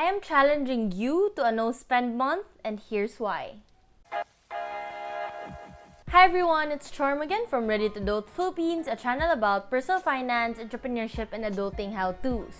am challenging you to a no-spend month, and here's why. Hi everyone, it's Charm again from Ready2Adult Philippines, a channel about personal finance, entrepreneurship, and adulting how-tos.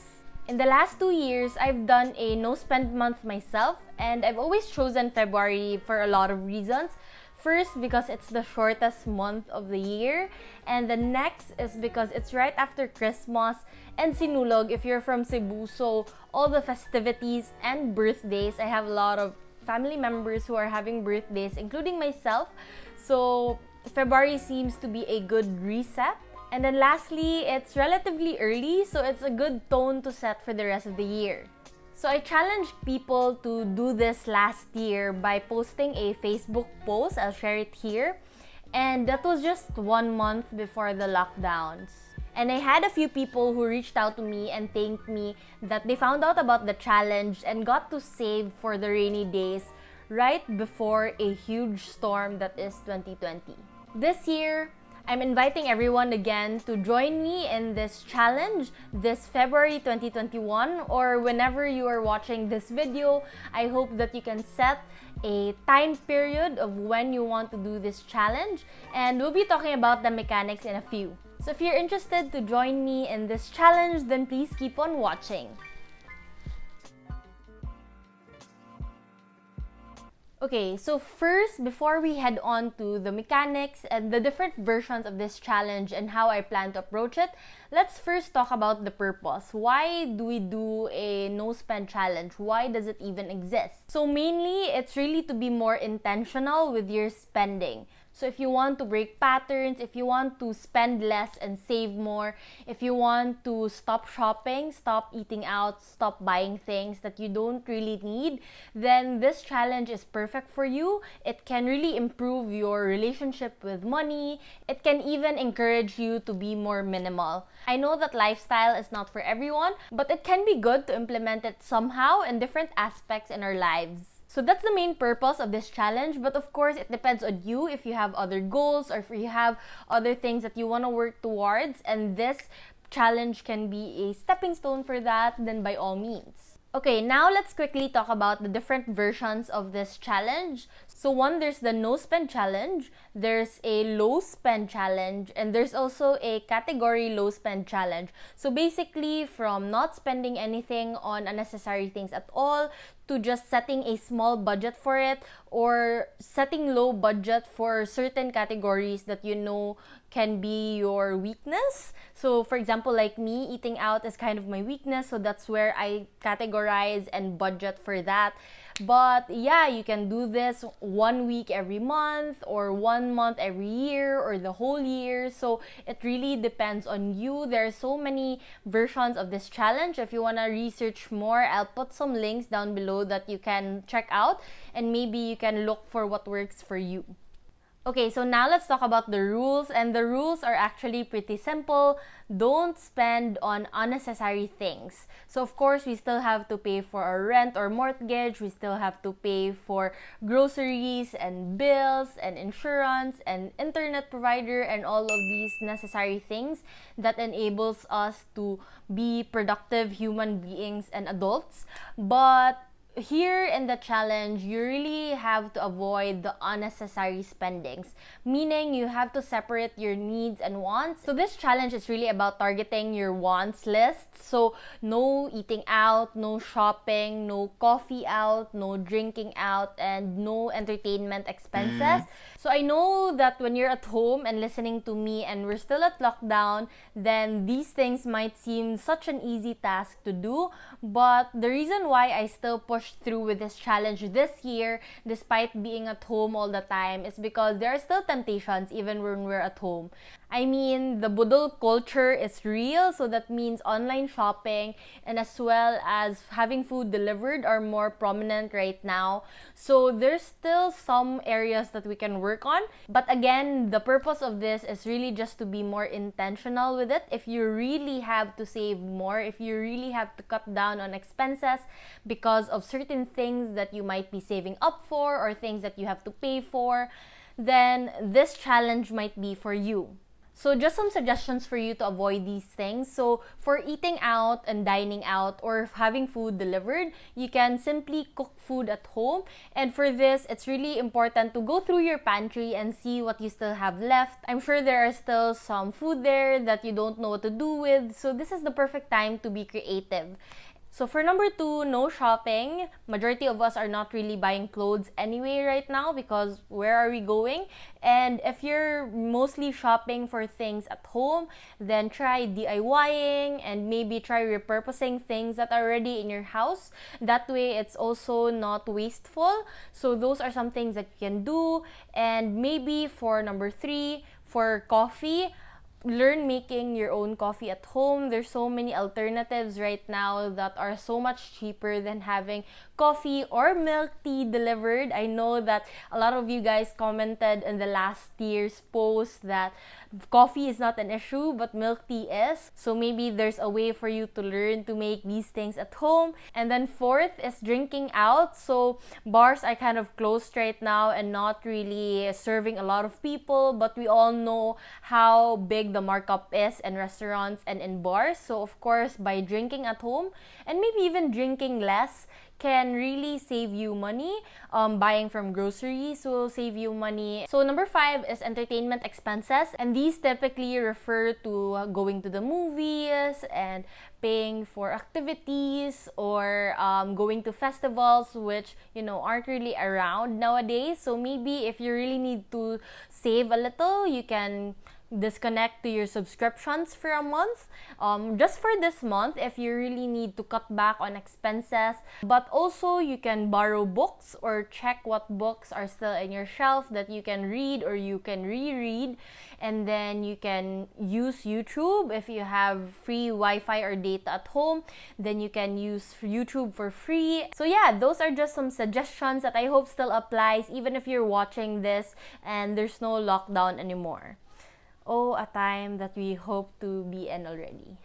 In the last 2 years, I've done a no-spend month myself, and I've always chosen February for a lot of reasons. First, because it's the shortest month of the year, and the next is because it's right after Christmas and Sinulog if you're from Cebu, so all the festivities and birthdays. I have a lot of family members who are having birthdays, including myself, so February seems to be a good reset. And then lastly, it's relatively early, so it's a good tone to set for the rest of the year. So I challenged people to do this last year by posting a Facebook post. I'll share it here. And that was just 1 month before the lockdowns. And I had a few people who reached out to me and thanked me that they found out about the challenge and got to save for the rainy days right before a huge storm that is 2020. This year, I'm inviting everyone again to join me in this challenge this February 2021, or whenever you are watching this video. I hope that you can set a time period of when you want to do this challenge, and we'll be talking about the mechanics in a few. So if you're interested to join me in this challenge, then please keep on watching. Okay, so first, before we head on to the mechanics and the different versions of this challenge and how I plan to approach it, let's first talk about the purpose. Why do we do a no-spend challenge? Why does it even exist? So mainly, it's really to be more intentional with your spending. So if you want to break patterns, if you want to spend less and save more, if you want to stop shopping, stop eating out, stop buying things that you don't really need, then this challenge is perfect for you. It can really improve your relationship with money. It can even encourage you to be more minimal. I know that lifestyle is not for everyone, but it can be good to implement it somehow in different aspects in our lives. So that's the main purpose of this challenge, but of course it depends on you if you have other goals or if you have other things that you want to work towards, and this challenge can be a stepping stone for that, then by all means. Okay, now let's quickly talk about the different versions of this challenge. So one, there's the no spend challenge, there's a low spend challenge, and there's also a category low spend challenge. So basically, from not spending anything on unnecessary things at all to just setting a small budget for it, or setting low budget for certain categories that you know can be your weakness. So for example, like me, eating out is kind of my weakness, so that's where I categorize and budget for that. But yeah, you can do this 1 week every month, or 1 month every year, or the whole year. So it really depends on you. There are so many versions of this challenge. If you want to research more, I'll put some links down below that you can check out, and maybe you can look for what works for you. Okay, so now let's talk about the rules, and the rules are actually pretty simple. Don't spend on unnecessary things. So of course, we still have to pay for our rent or mortgage, we still have to pay for groceries and bills and insurance and internet provider and all of these necessary things that enables us to be productive human beings and adults. But here in the challenge, you really have to avoid the unnecessary spendings, meaning you have to separate your needs and wants. So this challenge is really about targeting your wants list. So no eating out, no shopping, no coffee out, no drinking out, and no entertainment expenses. So I know that when you're at home and listening to me and we're still at lockdown, then these things might seem such an easy task to do. But the reason why I still push through with this challenge this year, despite being at home all the time, is because there are still temptations even when we're at home. I mean, the budol culture is real, so that means online shopping and as well as having food delivered are more prominent right now. So there's still some areas that we can work on. But again, the purpose of this is really just to be more intentional with it. If you really have to save more, if you really have to cut down on expenses because of certain things that you might be saving up for or things that you have to pay for, then this challenge might be for you. So just some suggestions for you to avoid these things. So for eating out and dining out or having food delivered, you can simply cook food at home. And for this, it's really important to go through your pantry and see what you still have left. I'm sure there are still some food there that you don't know what to do with. So this is the perfect time to be creative. So for number 2, no shopping. Majority of us are not really buying clothes anyway right now because where are we going? And if you're mostly shopping for things at home, then try DIYing and maybe try repurposing things that are already in your house. That way it's also not wasteful. So those are some things that you can do. And maybe for number 3, for coffee, learn making your own coffee at home. There's so many alternatives right now that are so much cheaper than having coffee or milk tea delivered. I know that a lot of you guys commented in the last year's post that coffee is not an issue, but milk tea is. So maybe there's a way for you to learn to make these things at home. And then 4th is drinking out. So bars are kind of closed right now and not really serving a lot of people, but we all know how big the markup is in restaurants and in bars. So of course, by drinking at home and maybe even drinking less can really save you money. Buying from groceries will save you money. So number 5 is entertainment expenses, and these typically refer to going to the movies and paying for activities or going to festivals, which aren't really around nowadays. So maybe if you really need to save a little, you can disconnect to your subscriptions for a month, just for this month if you really need to cut back on expenses. But also you can borrow books or check what books are still in your shelf that you can read or you can reread. And then you can use YouTube. If you have free Wi-Fi or data at home, then you can use YouTube for free. So yeah, those are just some suggestions that I hope still applies even if you're watching this and there's no lockdown anymore. Oh, a time that we hope to be in already.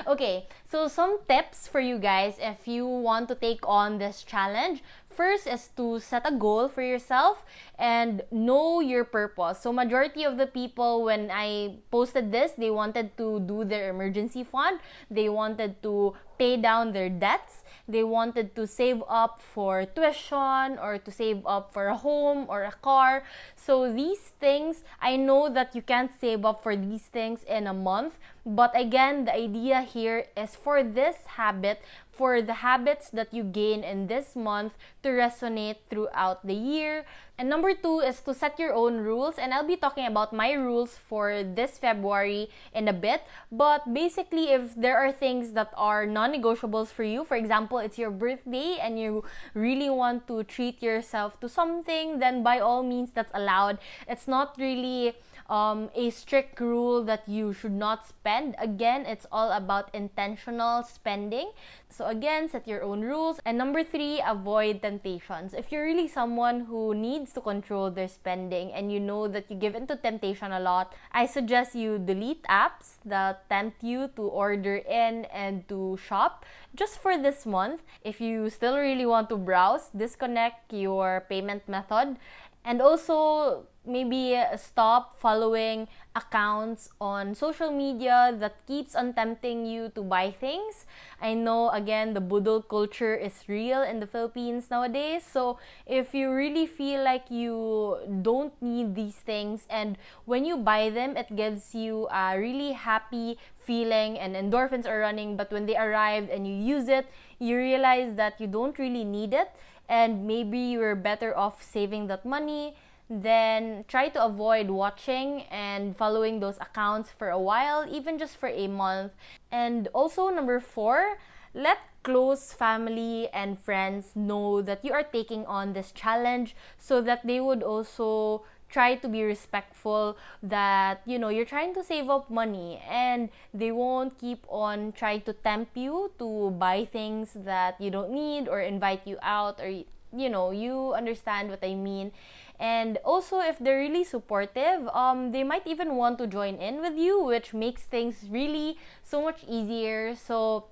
Okay, so some tips for you guys if you want to take on this challenge. First is to set a goal for yourself and know your purpose. So majority of the people, when I posted this, they wanted to do their emergency fund. They wanted to pay down their debts. They wanted to save up for tuition or to save up for a home or a car. So these things, I know that you can't save up for these things in a month. But again, the idea here is for this habit, for the habits that you gain in this month to resonate throughout the year. And number 2 is to set your own rules. And I'll be talking about my rules for this February in a bit. But basically, if there are things that are non-negotiables for you, for example, it's your birthday and you really want to treat yourself to something, then by all means, that's allowed. It's not really a strict rule that you should not spend. Again, it's all about intentional spending. So again, set your own rules. And number 3, avoid temptations. If you're really someone who needs to control their spending and you know that you give into temptation a lot, I suggest you delete apps that tempt you to order in and to shop just for this month. If you still really want to browse, disconnect your payment method. And also, maybe stop following accounts on social media that keeps on tempting you to buy things. I know, again, the budol culture is real in the Philippines nowadays. So if you really feel like you don't need these things and when you buy them, it gives you a really happy feeling and endorphins are running, but when they arrived and you use it, you realize that you don't really need it and maybe you're better off saving that money, then try to avoid watching and following those accounts for a while, even just for a month. And also, number 4, let close family and friends know that you are taking on this challenge so that they would also try to be respectful that you're trying to save up money and they won't keep on trying to tempt you to buy things that you don't need or invite you out, or you understand what I mean. And also, if they're really supportive, they might even want to join in with you, which makes things really so much easier. So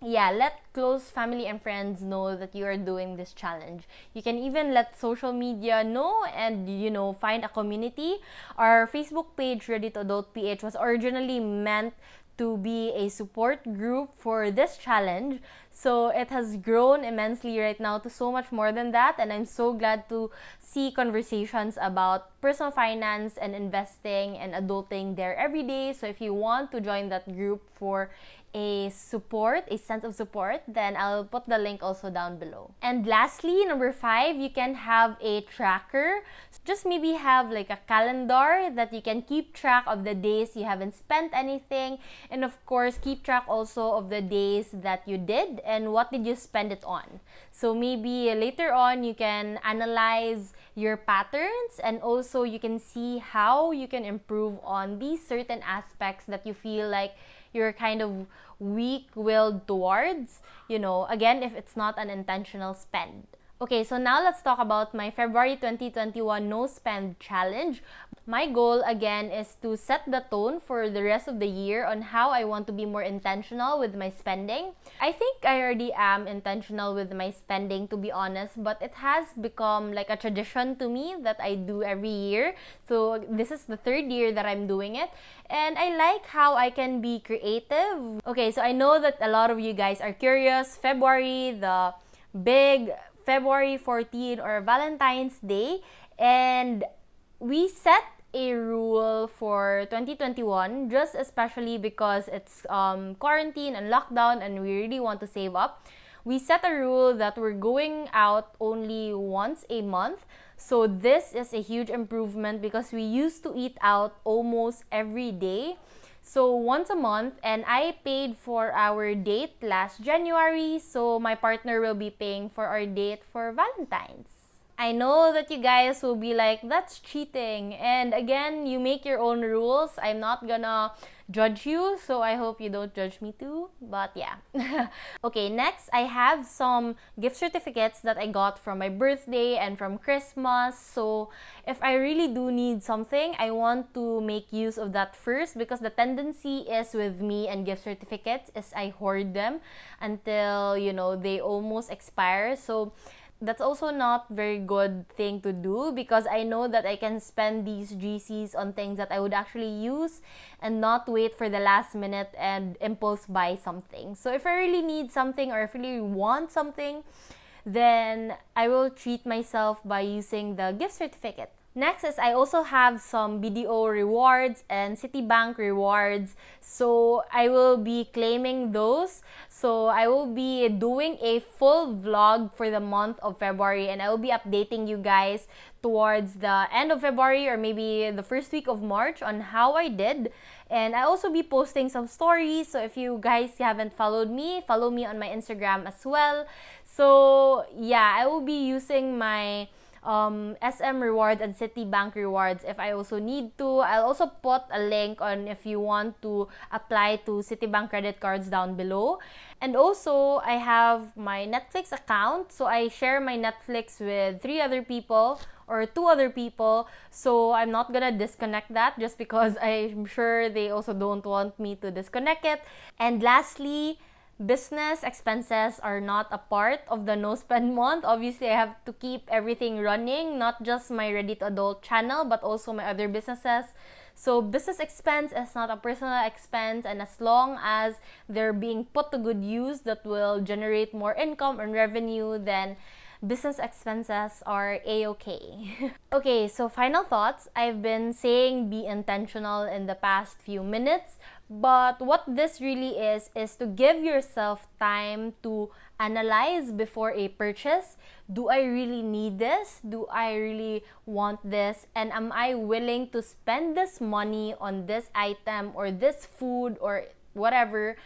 yeah, let close family and friends know that you are doing this challenge. You can even let social media know and, find a community. Our Facebook page, Ready2Adult Ph, was originally meant to be a support group for this challenge. So it has grown immensely right now to so much more than that. And I'm so glad to see conversations about personal finance and investing and adulting there every day. So if you want to join that group for a sense of support, then I'll put the link also down below. And lastly, number 5, you can have a tracker. Just maybe have like a calendar that you can keep track of the days you haven't spent anything, and of course keep track also of the days that you did and what did you spend it on. So maybe later on you can analyze your patterns, and also you can see how you can improve on these certain aspects that you feel like you're kind of weak-willed towards, again, if it's not an intentional spend. Okay, so now let's talk about my February 2021 no spend challenge. My goal again is to set the tone for the rest of the year on how I want to be more intentional with my spending. I think I already am intentional with my spending, to be honest, but it has become like a tradition to me that I do every year. So this is the 3rd year that I'm doing it, and I like how I can be creative. Okay, so I know that a lot of you guys are curious. February, the big February 14 or Valentine's Day, and we set a rule for 2021 just especially because it's quarantine and lockdown and we really want to save up. We set a rule that we're going out only once a month. So this is a huge improvement because we used to eat out almost every day. So once a month, and I paid for our date last January, so my partner will be paying for our date for Valentine's. I know that you guys will be like, that's cheating. And again, you make your own rules. I'm not gonna judge you, so I hope you don't judge me too. But yeah. Okay, next, I have some gift certificates that I got from my birthday and from Christmas. So if I really do need something, I want to make use of that first, because the tendency is with me and gift certificates is I hoard them until, they almost expire. So that's also not very good thing to do, because I know that I can spend these GCs on things that I would actually use and not wait for the last minute and impulse buy something. So if I really need something or if I really want something, then I will treat myself by using the gift certificate. Next is I also have some BDO rewards and Citibank rewards. So I will be claiming those. So I will be doing a full vlog for the month of February, and I will be updating you guys towards the end of February or maybe the first week of March on how I did. And I also be posting some stories. So if you guys haven't followed me, follow me on my Instagram as well. So yeah, I will be using my SM rewards and Citibank rewards if I also need to. I'll also put a link on if you want to apply to Citibank credit cards down below. And also, I have my Netflix account. So I share my Netflix with 3 other people or 2 other people. So I'm not gonna disconnect that just because I'm sure they also don't want me to disconnect it. And lastly, business expenses are not a part of the no spend month. Obviously, I have to keep everything running, not just my Ready2Adult channel, but also my other businesses. So business expense is not a personal expense, and as long as they're being put to good use that will generate more income and revenue, then business expenses are a-okay. Okay, so final thoughts. I've been saying be intentional in the past few minutes, but what this really is to give yourself time to analyze before a purchase. Do I really need this? Do I really want this? And am I willing to spend this money on this item or this food or whatever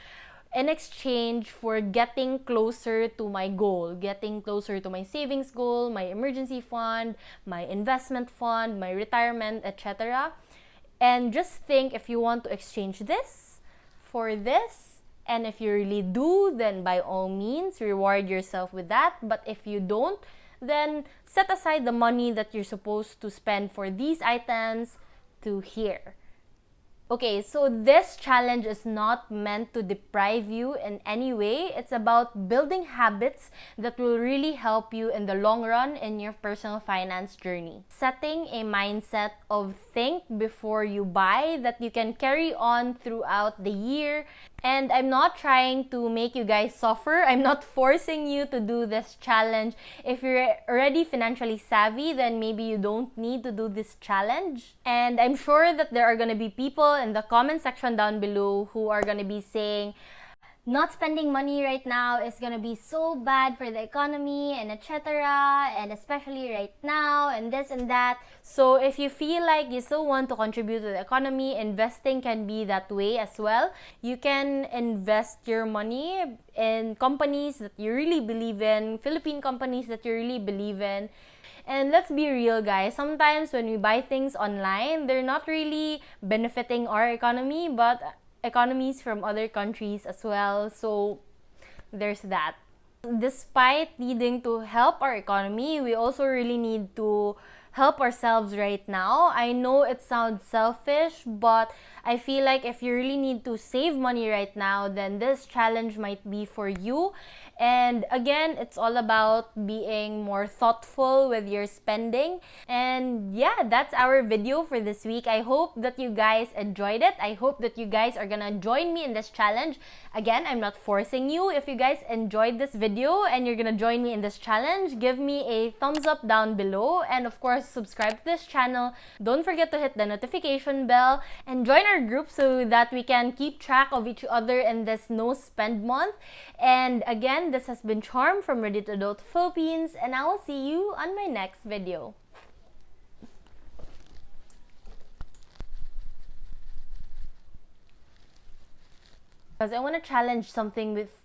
in exchange for getting closer to my goal, getting closer to my savings goal, my emergency fund, my investment fund, my retirement, etc. And just think if you want to exchange this for this, and if you really do, then by all means, reward yourself with that. But if you don't, then set aside the money that you're supposed to spend for these items to here. Okay, so this challenge is not meant to deprive you in any way. It's about building habits that will really help you in the long run in your personal finance journey. Setting a mindset of think before you buy that you can carry on throughout the year. And I'm not trying to make you guys suffer. I'm not forcing you to do this challenge. If you're already financially savvy, then maybe you don't need to do this challenge. And I'm sure that there are going to be people in the comment section down below who are going to be saying, not spending money right now is gonna be so bad for the economy and etc. and especially right now and this and that. So if you feel like you still want to contribute to the economy, investing can be that way as well. You can invest your money in companies that you really believe in, Philippine companies that you really believe in. And let's be real, guys. Sometimes when we buy things online, they're not really benefiting our economy, but economies from other countries as well. So there's that. Despite needing to help our economy, we also really need to help ourselves right now. I know it sounds selfish, but I feel like if you really need to save money right now, then this challenge might be for you. And again, it's all about being more thoughtful with your spending. And yeah, that's our video for this week. I hope that you guys enjoyed it. I hope that you guys are gonna join me in this challenge. Again, I'm not forcing you. If you guys enjoyed this video and you're gonna join me in this challenge, give me a thumbs up down below. And of course, subscribe to this channel. Don't forget to hit the notification bell and join our group so that we can keep track of each other in this no spend month. And again, this has been Charm from Ready2Adult Philippines, and I will see you on my next video. Because I want to challenge something with